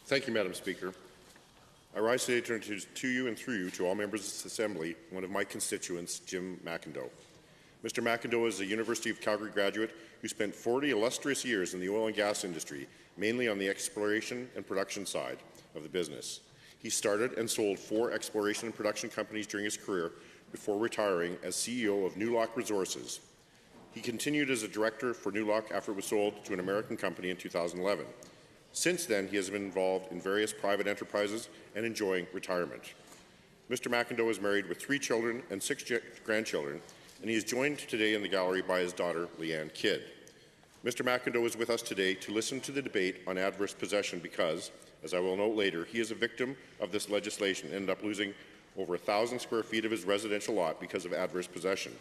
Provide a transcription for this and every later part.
Thank you, Madam Speaker. I rise today to introduce to you and through you to all members of this Assembly one of my constituents, Jim McIndoe. Mr. McIndoe is a University of Calgary graduate who spent 40 illustrious years in the oil and gas industry, mainly on the exploration and production side of the business. He started and sold 4 exploration and production companies during his career before retiring as CEO of New Lock Resources. He continued as a director for New Lock after it was sold to an American company in 2011. Since then, he has been involved in various private enterprises and enjoying retirement. Mr. McIndoe is married with 3 children and 6 grandchildren, and he is joined today in the gallery by his daughter, Leanne Kidd. Mr. McIndoe is with us today to listen to the debate on adverse possession because, as I will note later, he is a victim of this legislation and ended up losing over 1,000 square feet of his residential lot because of adverse possession.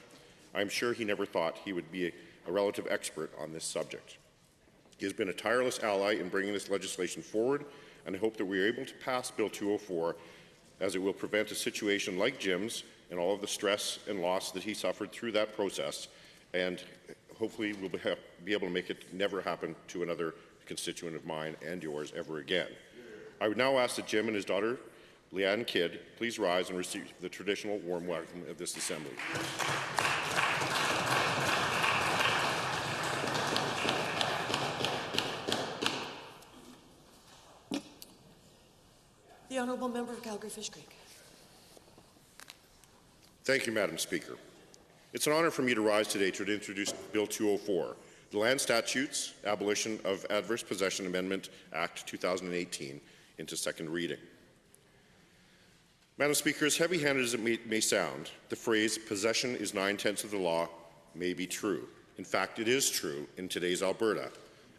I am sure he never thought he would be a relative expert on this subject. He has been a tireless ally in bringing this legislation forward, and I hope that we are able to pass Bill 204 as it will prevent a situation like Jim's and all of the stress and loss that he suffered through that process, and hopefully we'll be able to make it never happen to another constituent of mine and yours ever again. I would now ask that Jim and his daughter, Leanne Kidd, please rise and receive the traditional warm welcome of this Assembly. The Honourable Member of Calgary-Fish Creek. Thank you, Madam Speaker. It's an honour for me to rise today to introduce Bill 204, the Land Statutes Abolition of Adverse Possession Amendment Act 2018, into second reading. Madam Speaker, as heavy-handed as it may sound, the phrase "possession is 9/10 of the law" may be true. In fact, it is true in today's Alberta,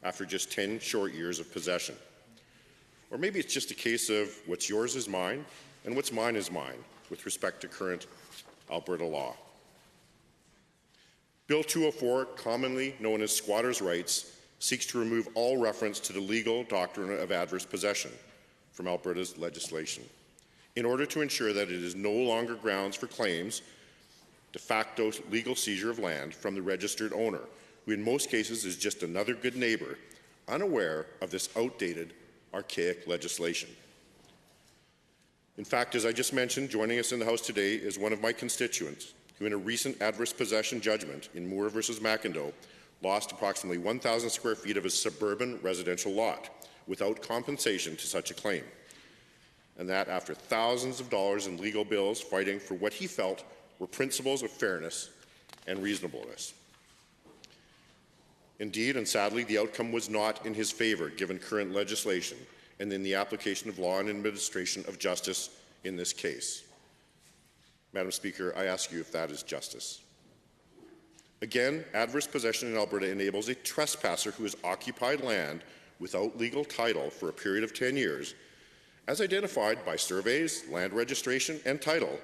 after just 10 short years of possession. Or maybe it's just a case of what's yours is mine, and what's mine is mine, with respect to current Alberta law. Bill 204, commonly known as squatters' rights, seeks to remove all reference to the legal doctrine of adverse possession from Alberta's legislation, in order to ensure that it is no longer grounds for claims de facto legal seizure of land from the registered owner, who in most cases is just another good neighbour, unaware of this outdated, archaic legislation. In fact, as I just mentioned, joining us in the House today is one of my constituents who, in a recent adverse possession judgment in Moore versus McIndoe, lost approximately 1,000 square feet of his suburban residential lot without compensation to such a claim, and that after thousands of dollars in legal bills fighting for what he felt were principles of fairness and reasonableness. Indeed, and sadly, the outcome was not in his favour, given current legislation and in the application of law and administration of justice in this case. Madam Speaker, I ask you if that is justice. Again, adverse possession in Alberta enables a trespasser who has occupied land without legal title for a period of 10 years, as identified by surveys, land registration, and title,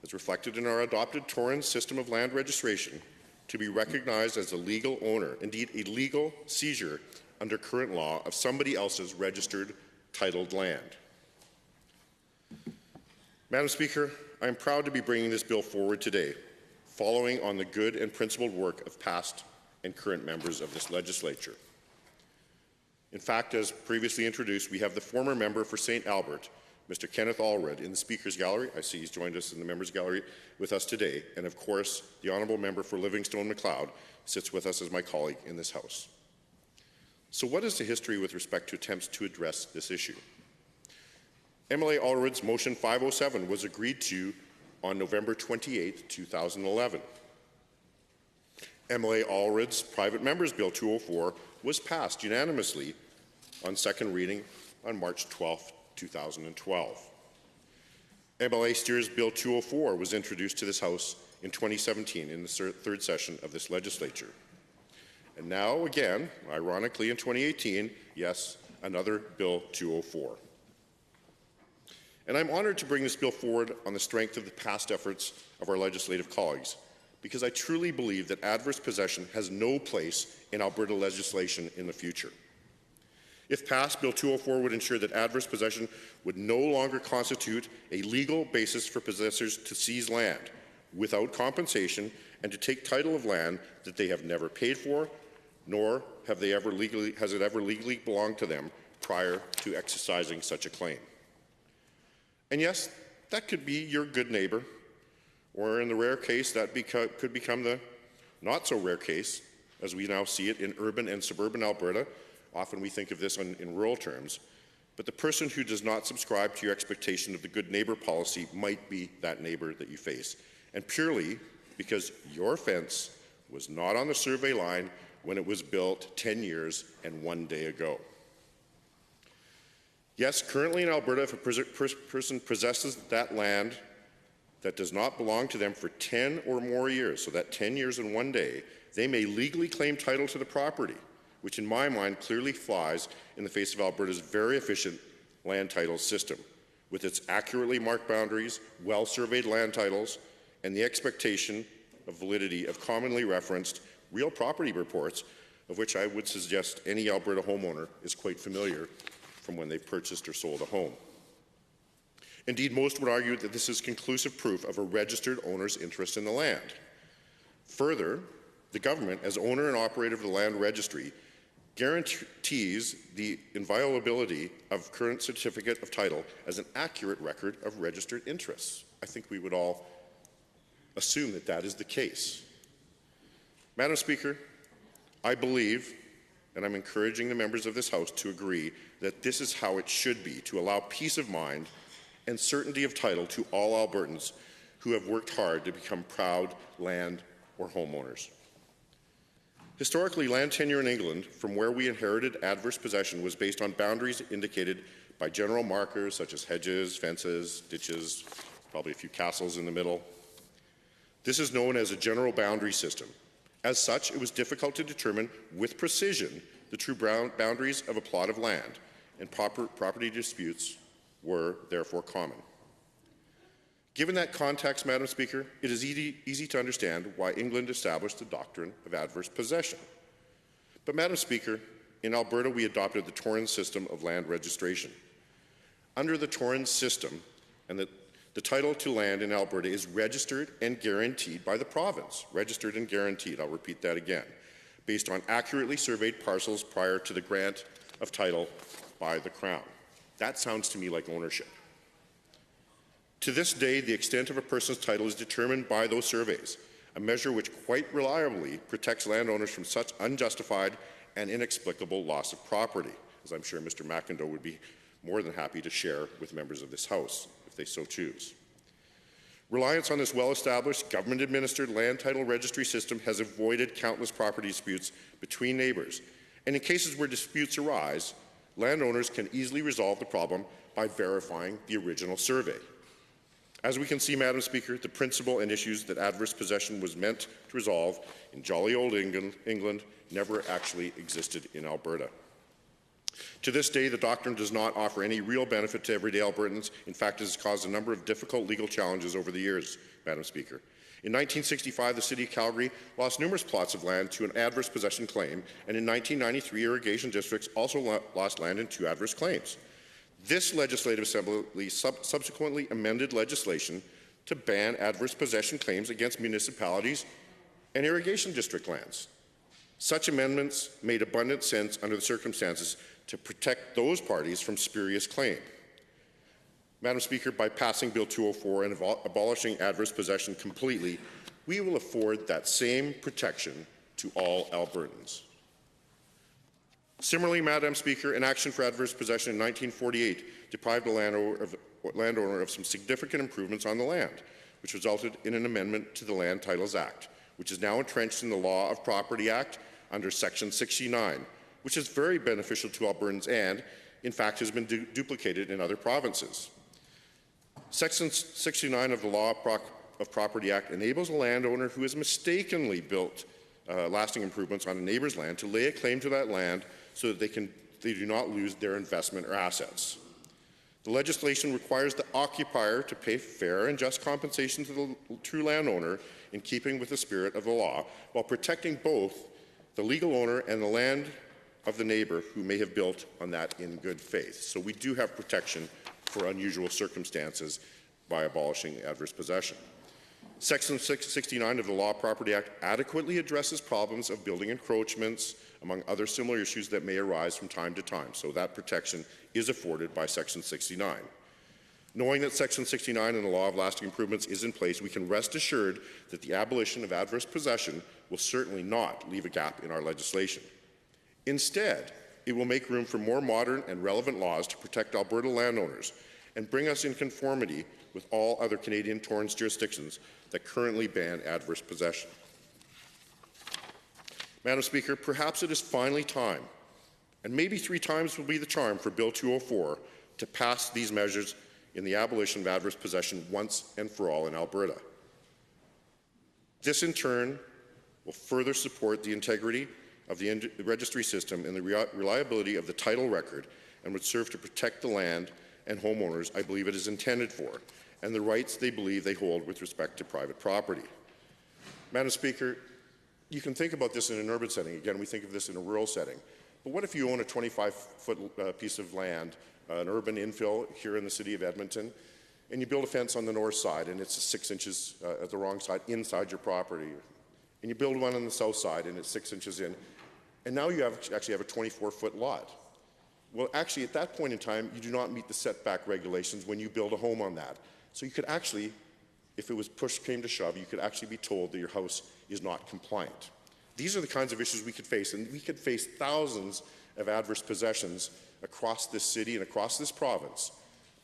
as reflected in our adopted Torrens system of land registration, to be recognized as a legal owner, indeed a legal seizure under current law of somebody else's registered titled land. Madam Speaker, I am proud to be bringing this bill forward today, following on the good and principled work of past and current members of this legislature. In fact, as previously introduced, we have the former member for St. Albert, Mr. Kenneth Allred, in the Speaker's Gallery. I see he's joined us in the Members' Gallery with us today. And of course, the Honourable Member for Livingstone-Macleod sits with us as my colleague in this House. So what is the history with respect to attempts to address this issue? MLA Allred's Motion 507 was agreed to on November 28, 2011. MLA Allred's Private Members Bill 204 was passed unanimously on second reading on March 12, 2012. MLA Steers Bill 204 was introduced to this House in 2017 in the third session of this legislature. And now again, ironically in 2018, yes, another Bill 204. And I'm honoured to bring this bill forward on the strength of the past efforts of our legislative colleagues, because I truly believe that adverse possession has no place in Alberta legislation in the future. If passed, Bill 204 would ensure that adverse possession would no longer constitute a legal basis for possessors to seize land without compensation and to take title of land that they have never paid for, nor has it ever legally belonged to them prior to exercising such a claim. And yes, that could be your good neighbour, or in the rare case, that could become the not-so-rare case, as we now see it in urban and suburban Alberta. Often we think of this in rural terms, but the person who does not subscribe to your expectation of the good neighbour policy might be that neighbour that you face, and purely because your fence was not on the survey line when it was built 10 years and 1 day ago. Yes, currently in Alberta, if a person possesses that land that does not belong to them for 10 or more years, so that 10 years and 1 day, they may legally claim title to the property, which in my mind clearly flies in the face of Alberta's very efficient land title system, with its accurately marked boundaries, well-surveyed land titles, and the expectation of validity of commonly referenced real property reports, of which I would suggest any Alberta homeowner is quite familiar from when they purchased or sold a home. Indeed, most would argue that this is conclusive proof of a registered owner's interest in the land. Further, the government, as owner and operator of the land registry, guarantees the inviolability of current certificate of title as an accurate record of registered interests. I think we would all assume that that is the case. Madam Speaker, I believe, and I'm encouraging the members of this House to agree, that this is how it should be, to allow peace of mind and certainty of title to all Albertans who have worked hard to become proud land or homeowners. Historically, land tenure in England, from where we inherited adverse possession, was based on boundaries indicated by general markers such as hedges, fences, ditches, probably a few castles in the middle. This is known as a general boundary system. As such, it was difficult to determine with precision the true boundaries of a plot of land, and property disputes were therefore common. Given that context, Madam Speaker, it is easy to understand why England established the doctrine of adverse possession. But, Madam Speaker, in Alberta we adopted the Torrens system of land registration. Under the Torrens system, and the title to land in Alberta is registered and guaranteed by the province. Registered and guaranteed, I'll repeat that again, based on accurately surveyed parcels prior to the grant of title by the Crown. That sounds to me like ownership. To this day, the extent of a person's title is determined by those surveys, a measure which quite reliably protects landowners from such unjustified and inexplicable loss of property, as I'm sure Mr. McIndoe would be more than happy to share with members of this House, if they so choose. Reliance on this well-established, government-administered land title registry system has avoided countless property disputes between neighbours, and in cases where disputes arise, landowners can easily resolve the problem by verifying the original survey. As we can see, Madam Speaker, the principle and issues that adverse possession was meant to resolve in jolly old England never actually existed in Alberta. To this day, the doctrine does not offer any real benefit to everyday Albertans. In fact, it has caused a number of difficult legal challenges over the years, Madam Speaker. In 1965, the City of Calgary lost numerous plots of land to an adverse possession claim, and in 1993, irrigation districts also lost land in 2 adverse claims. This Legislative Assembly subsequently amended legislation to ban adverse possession claims against municipalities and irrigation district lands. Such amendments made abundant sense under the circumstances to protect those parties from spurious claim. Madam Speaker, by passing Bill 204 and abolishing adverse possession completely, we will afford that same protection to all Albertans. Similarly, Madam Speaker, an action for adverse possession in 1948 deprived the landowner of some significant improvements on the land, which resulted in an amendment to the Land Titles Act, which is now entrenched in the Law of Property Act under Section 69, which is very beneficial to Albertans and, in fact, has been duplicated in other provinces. Section 69 of the Law of Property Act enables a landowner who has mistakenly built lasting improvements on a neighbour's land to lay a claim to that land so that they do not lose their investment or assets. The legislation requires the occupier to pay fair and just compensation to the true landowner in keeping with the spirit of the law, while protecting both the legal owner and the land of the neighbour who may have built on that in good faith. So we do have protection for unusual circumstances by abolishing adverse possession. Section 669 of the Law Property Act adequately addresses problems of building encroachments, among other similar issues that may arise from time to time, so that protection is afforded by Section 69. Knowing that Section 69 in the Law of Lasting Improvements is in place, we can rest assured that the abolition of adverse possession will certainly not leave a gap in our legislation. Instead, it will make room for more modern and relevant laws to protect Alberta landowners and bring us in conformity with all other Canadian Torrens jurisdictions that currently ban adverse possession. Madam Speaker, perhaps it is finally time, and maybe 3 times will be the charm for Bill 204 to pass these measures in the abolition of adverse possession once and for all in Alberta. This, in turn, will further support the integrity of the registry system and the reliability of the title record, and would serve to protect the land and homeowners I believe it is intended for, and the rights they believe they hold with respect to private property. Madam Speaker, you can think about this in an urban setting. Again, we think of this in a rural setting. But what if you own a 25-foot piece of land, an urban infill here in the city of Edmonton, and you build a fence on the north side and it's 6 inches at the wrong side inside your property, and you build one on the south side and it's 6 inches in, and now you actually have a 24-foot lot. Well, actually, at that point in time, you do not meet the setback regulations when you build a home on that. So you could actually, if it was push came to shove, you could actually be told that your house is not compliant. These are the kinds of issues we could face, and we could face thousands of adverse possessions across this city and across this province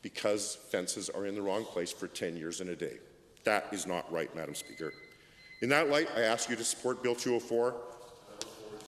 because fences are in the wrong place for 10 years and a day. That is not right, Madam Speaker. In that light, I ask you to support Bill 204